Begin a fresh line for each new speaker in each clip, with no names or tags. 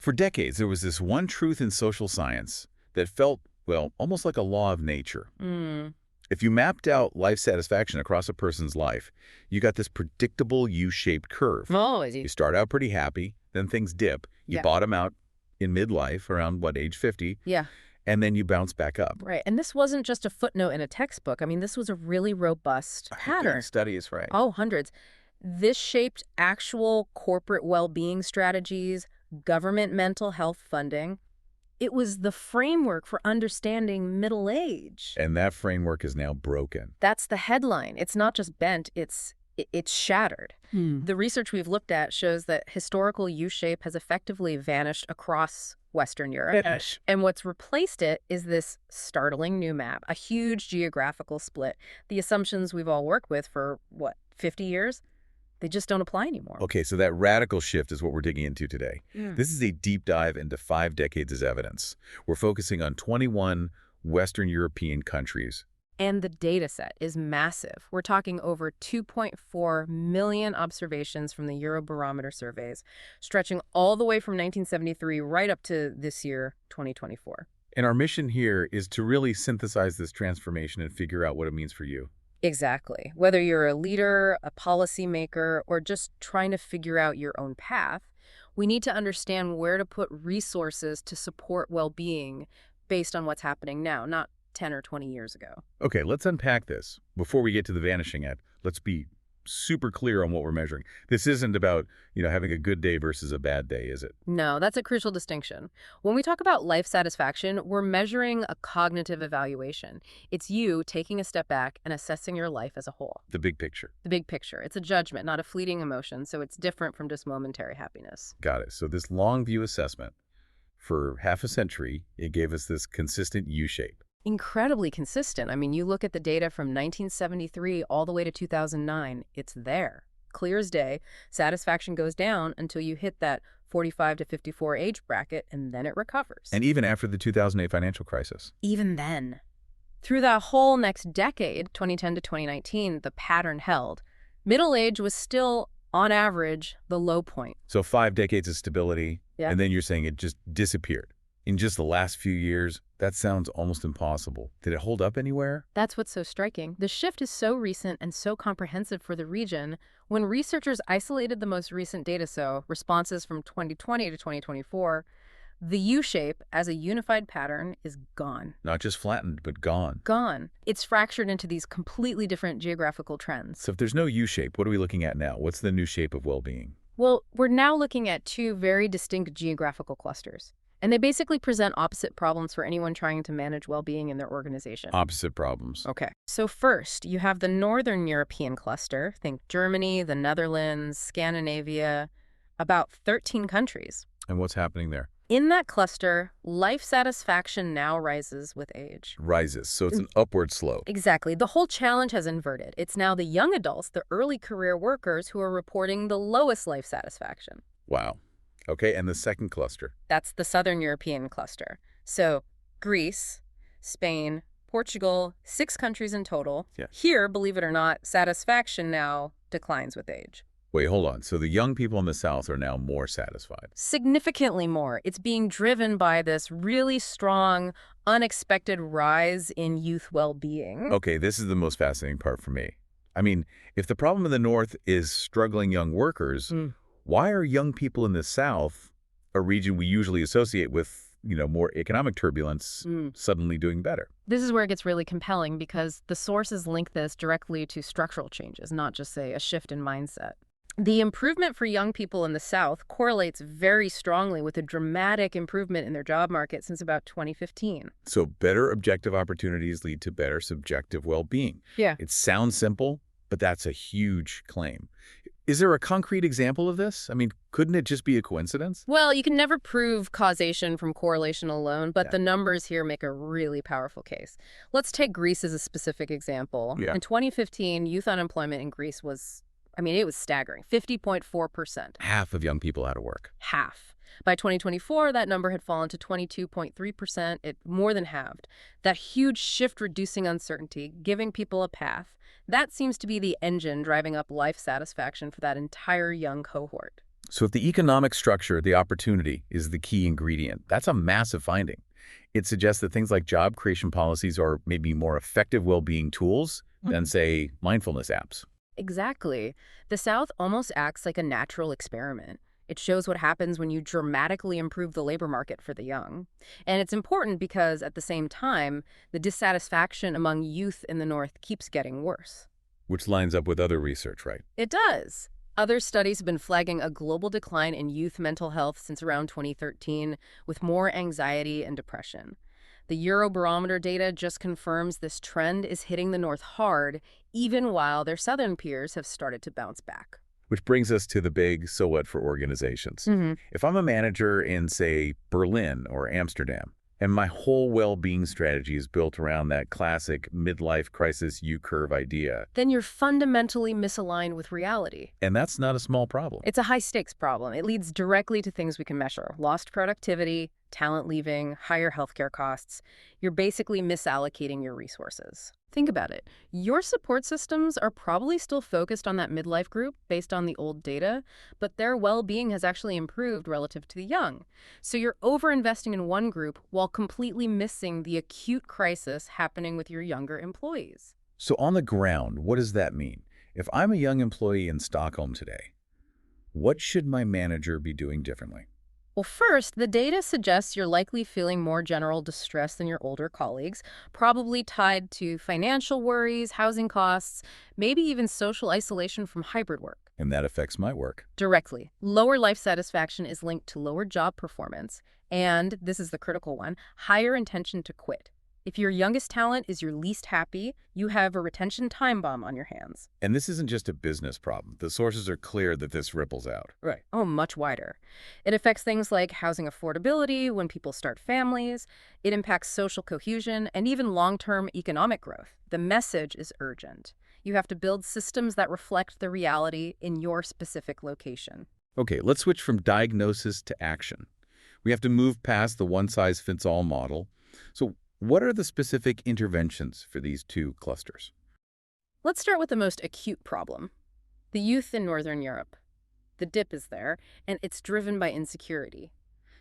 For decades, there was this one truth in social science that felt, well, almost like a law of nature.
Mm.
If you mapped out life satisfaction across a person's life, you got this predictable U-shaped curve.
Oh, is
You
he?
start out pretty happy, then things dip. You
Yeah.
bottom out in midlife, around, what, age 50,
Yeah,
and then you bounce back up.
right. And this wasn't just a footnote in a textbook. I mean, this was a really robust pattern.
Studies, right.
Oh, hundreds. This shaped actual corporate well-being strategies, government mental health funding. It was the framework for understanding middle age.
And that framework is now broken.
That's the headline. It's not just bent, it's shattered. The research we've looked at shows that historical U-shape has effectively vanished across Western Europe.
Yes.
And what's replaced it is this startling new map, a huge geographical split. The assumptions we've all worked with for, 50 years? They just don't apply anymore.
Okay, so that radical shift is what we're digging into today.
Mm.
This is a deep dive into 5 decades as evidence. We're focusing on 21 Western European countries.
And the data set is massive. We're talking over 2.4 million observations from the Eurobarometer surveys, stretching all the way from 1973 right up to this year, 2024.
And our mission here is to really synthesize this transformation and figure out what it means for you.
Exactly. Whether you're a leader, a policymaker, or just trying to figure out your own path, we need to understand where to put resources to support well-being based on what's happening now, not 10 or 20 years ago.
Okay, let's unpack this. Before we get to the vanishing act, let's be super clear on what we're measuring. This isn't about, having a good day versus a bad day, is it?
No, that's a crucial distinction. When we talk about life satisfaction, we're measuring a cognitive evaluation. It's you taking a step back and assessing your life as a whole.
The big picture.
The big picture. It's a judgment, not a fleeting emotion, so it's different from just momentary happiness.
Got it. So this long view assessment, for half a century, it gave us this consistent U-shape.
Incredibly consistent. I mean, you look at the data from 1973 all the way to 2009, it's there. Clear as day, satisfaction goes down until you hit that 45 to 54 age bracket, and then it recovers.
And even after the 2008 financial crisis.
Even then. Through that whole next decade, 2010 to 2019, the pattern held. Middle age was still, on average, the low point.
So 5 decades of stability,
Yeah.
and then you're saying it just disappeared. In just the last few years, that sounds almost impossible. Did it hold up anywhere?
That's what's so striking. The shift is so recent and so comprehensive for the region. When researchers isolated the most recent data, so responses from 2020 to 2024, the U-shape as a unified pattern is gone.
Not just flattened, but gone.
Gone. It's fractured into these completely different geographical trends.
So if there's no U-shape, what are we looking at now? What's the new shape of well-being?
Well, we're now looking at 2 very distinct geographical clusters. And they basically present opposite problems for anyone trying to manage well-being in their organization.
Opposite problems.
Okay. So first, you have the Northern European cluster. Think Germany, the Netherlands, Scandinavia, about 13 countries.
And what's happening there?
In that cluster, life satisfaction now rises with age.
Rises. So it's an upward slope.
Exactly. The whole challenge has inverted. It's now the young adults, the early career workers, who are reporting the lowest life satisfaction.
Wow. Okay, and the second cluster?
That's the Southern European cluster. So Greece, Spain, Portugal, 6 countries in total.
Yeah.
Here, believe it or not, satisfaction now declines with age.
Wait, hold on. So the young people in the South are now more satisfied.
Significantly more. It's being driven by this really strong, unexpected rise in youth well-being.
Okay, this is the most fascinating part for me. I mean, if the problem in the North is struggling young workers, why are young people in the South, a region we usually associate with, more economic turbulence, suddenly doing better?
This is where it gets really compelling because the sources link this directly to structural changes, not just, say, a shift in mindset. The improvement for young people in the South correlates very strongly with a dramatic improvement in their job market since about 2015.
So better objective opportunities lead to better subjective well-being.
Yeah.
It sounds simple, but that's a huge claim. Is there a concrete example of this? I mean, couldn't it just be a coincidence?
Well, you can never prove causation from correlation alone, but
Yeah.
the numbers here make a really powerful case. Let's take Greece as a specific example.
Yeah.
In 2015, youth unemployment in Greece was, it was staggering, 50.4%.
Half of young people out of work.
Half. By 2024, that number had fallen to 22.3%. It more than halved. That huge shift reducing uncertainty, giving people a path, that seems to be the engine driving up life satisfaction for that entire young cohort.
So if the economic structure, the opportunity, is the key ingredient, that's a massive finding. It suggests that things like job creation policies are maybe more effective well-being tools than, say, mindfulness apps.
Exactly. The South almost acts like a natural experiment. It shows what happens when you dramatically improve the labor market for the young. And it's important because, at the same time, the dissatisfaction among youth in the North keeps getting worse.
Which lines up with other research, right?
It does. Other studies have been flagging a global decline in youth mental health since around 2013, with more anxiety and depression. The Eurobarometer data just confirms this trend is hitting the North hard, even while their southern peers have started to bounce back.
Which brings us to the big so what for organizations.
hmm
If I'm a manager in, say, Berlin or Amsterdam, and my whole well-being strategy is built around that classic midlife crisis U-curve idea,
Then you're fundamentally misaligned with reality.
and that's not a small problem.
It's a high-stakes problem. It leads directly to things we can measure: lost productivity, talent leaving, higher healthcare costs. You're basically misallocating your resources. Think about it. Your support systems are probably still focused on that midlife group based on the old data, but their well-being has actually improved relative to the young. So you're overinvesting in one group while completely missing the acute crisis happening with your younger employees.
So on the ground, what does that mean? If I'm a young employee in Stockholm today, what should my manager be doing differently?
Well, first, the data suggests you're likely feeling more general distress than your older colleagues, probably tied to financial worries, housing costs, maybe even social isolation from hybrid work.
And that affects my work.
Directly, lower life satisfaction is linked to lower job performance, and, this is the critical one, higher intention to quit. If your youngest talent is your least happy, you have a retention time bomb on your hands.
And this isn't just a business problem. The sources are clear that this ripples out.
Right. Oh, much wider. It affects things like housing affordability when people start families. It impacts social cohesion and even long-term economic growth. The message is urgent. You have to build systems that reflect the reality in your specific location.
Okay, let's switch from diagnosis to action. We have to move past the one-size-fits-all model. So what are the specific interventions for these two clusters?
Let's start with the most acute problem: the youth in Northern Europe. The dip is there, and it's driven by insecurity.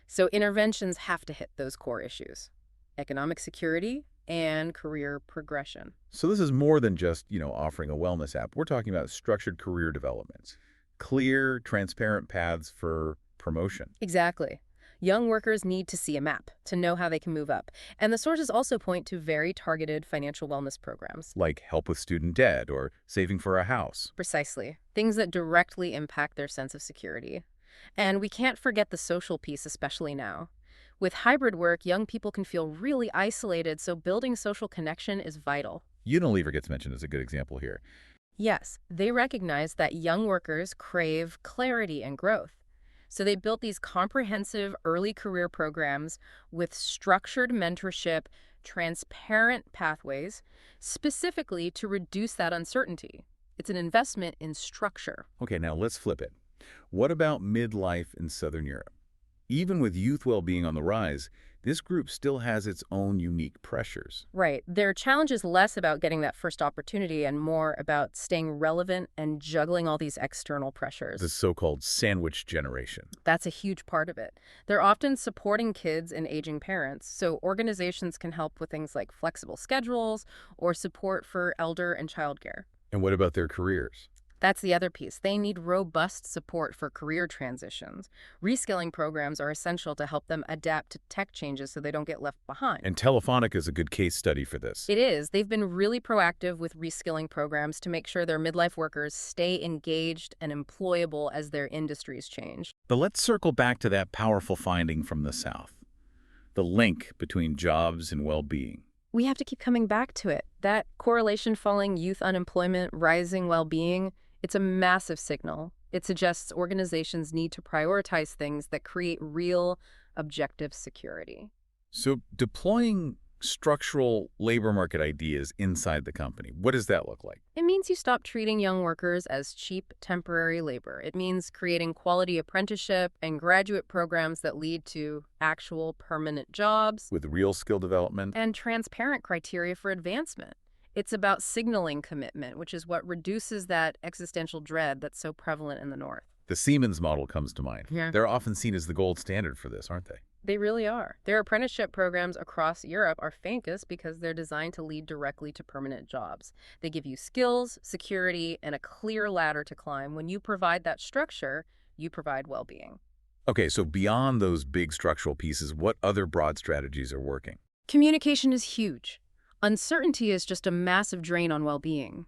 So interventions have to hit those core issues: economic security and career progression.
So this is more than just, offering a wellness app. We're talking about structured career development, clear, transparent paths for promotion.
Exactly. Young workers need to see a map to know how they can move up. And the sources also point to very targeted financial wellness programs.
Like help with student debt or saving for a house.
Precisely. Things that directly impact their sense of security. And we can't forget the social piece, especially now. With hybrid work, young people can feel really isolated, so building social connection is vital.
Unilever gets mentioned as a good example here.
Yes, they recognize that young workers crave clarity and growth. So they built these comprehensive early career programs with structured mentorship, transparent pathways, specifically to reduce that uncertainty. It's an investment in structure.
Okay, now let's flip it. What about midlife in Southern Europe? Even with youth well-being on the rise, this group still has its own unique pressures.
Right. Their challenge is less about getting that first opportunity and more about staying relevant and juggling all these external pressures.
The so-called sandwich generation.
That's a huge part of it. They're often supporting kids and aging parents, so organizations can help with things like flexible schedules or support for elder and childcare.
And what about their careers?
That's the other piece. They need robust support for career transitions. Reskilling programs are essential to help them adapt to tech changes so they don't get left behind.
And Telefonica is a good case study for this.
It is. They've been really proactive with reskilling programs to make sure their midlife workers stay engaged and employable as their industries change.
But let's circle back to that powerful finding from the South. The link between jobs and well-being.
We have to keep coming back to it. That correlation: falling youth unemployment, rising well-being, it's a massive signal. It suggests organizations need to prioritize things that create real, objective security.
So deploying structural labor market ideas inside the company, what does that look like?
It means you stop treating young workers as cheap, temporary labor. It means creating quality apprenticeship and graduate programs that lead to actual permanent jobs
With real skill development?
and transparent criteria for advancement. It's about signaling commitment, which is what reduces that existential dread that's so prevalent in the North.
The Siemens model comes to mind.
Yeah.
They're often seen as the gold standard for this, aren't they?
They really are. Their apprenticeship programs across Europe are famous because they're designed to lead directly to permanent jobs. They give you skills, security, and a clear ladder to climb. When you provide that structure, you provide well-being.
Okay, so beyond those big structural pieces, what other broad strategies are working?
Communication is huge. Uncertainty is just a massive drain on well-being.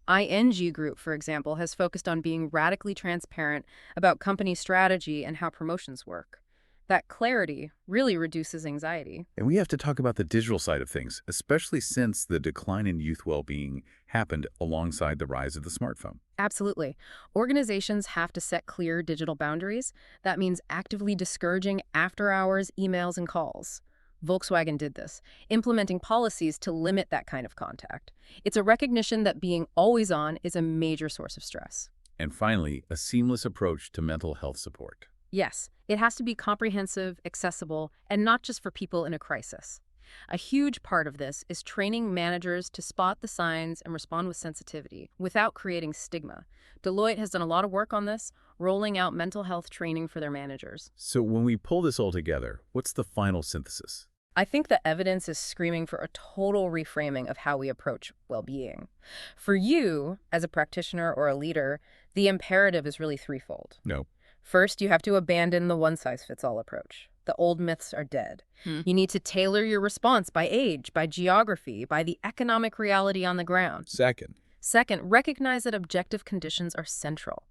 ING Group, for example, has focused on being radically transparent about company strategy and how promotions work. That clarity really reduces anxiety.
And we have to talk about the digital side of things, especially since the decline in youth well-being happened alongside the rise of the smartphone.
Absolutely. Organizations have to set clear digital boundaries. That means actively discouraging after-hours emails and calls. Volkswagen did this, implementing policies to limit that kind of contact. It's a recognition that being always on is a major source of stress.
And finally, a seamless approach to mental health support.
Yes, it has to be comprehensive, accessible, and not just for people in a crisis. A huge part of this is training managers to spot the signs and respond with sensitivity without creating stigma. Deloitte has done a lot of work on this, rolling out mental health training for their managers.
So when we pull this all together, what's the final synthesis?
I think the evidence is screaming for a total reframing of how we approach well-being. For you, as a practitioner or a leader, the imperative is really threefold.
No.
First, you have to abandon the one-size-fits-all approach. The old myths are dead. You need to tailor your response by age, by geography, by the economic reality on the ground. Second, recognize that objective conditions are central.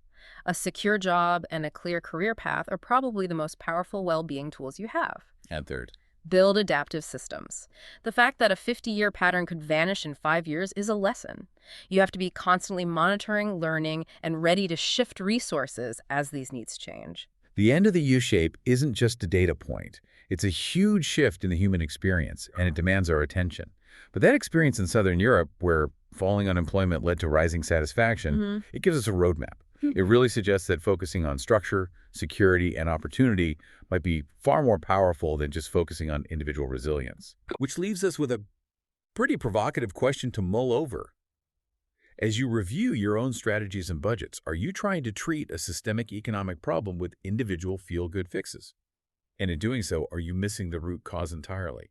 A secure job and a clear career path are probably the most powerful well-being tools you have.
And third,
Build adaptive systems. The fact that a 50-year pattern could vanish in 5 years is a lesson. You have to be constantly monitoring, learning, and ready to shift resources as these needs change.
the end of the U-shape isn't just a data point. It's a huge shift in the human experience, and it demands our attention. But that experience in Southern Europe, where falling unemployment led to rising satisfaction, it gives us a roadmap. It really suggests that focusing on structure, security, and opportunity might be far more powerful than just focusing on individual resilience. Which leaves us with a pretty provocative question to mull over. As you review your own strategies and budgets, are you trying to treat a systemic economic problem with individual feel-good fixes? And in doing so, are you missing the root cause entirely?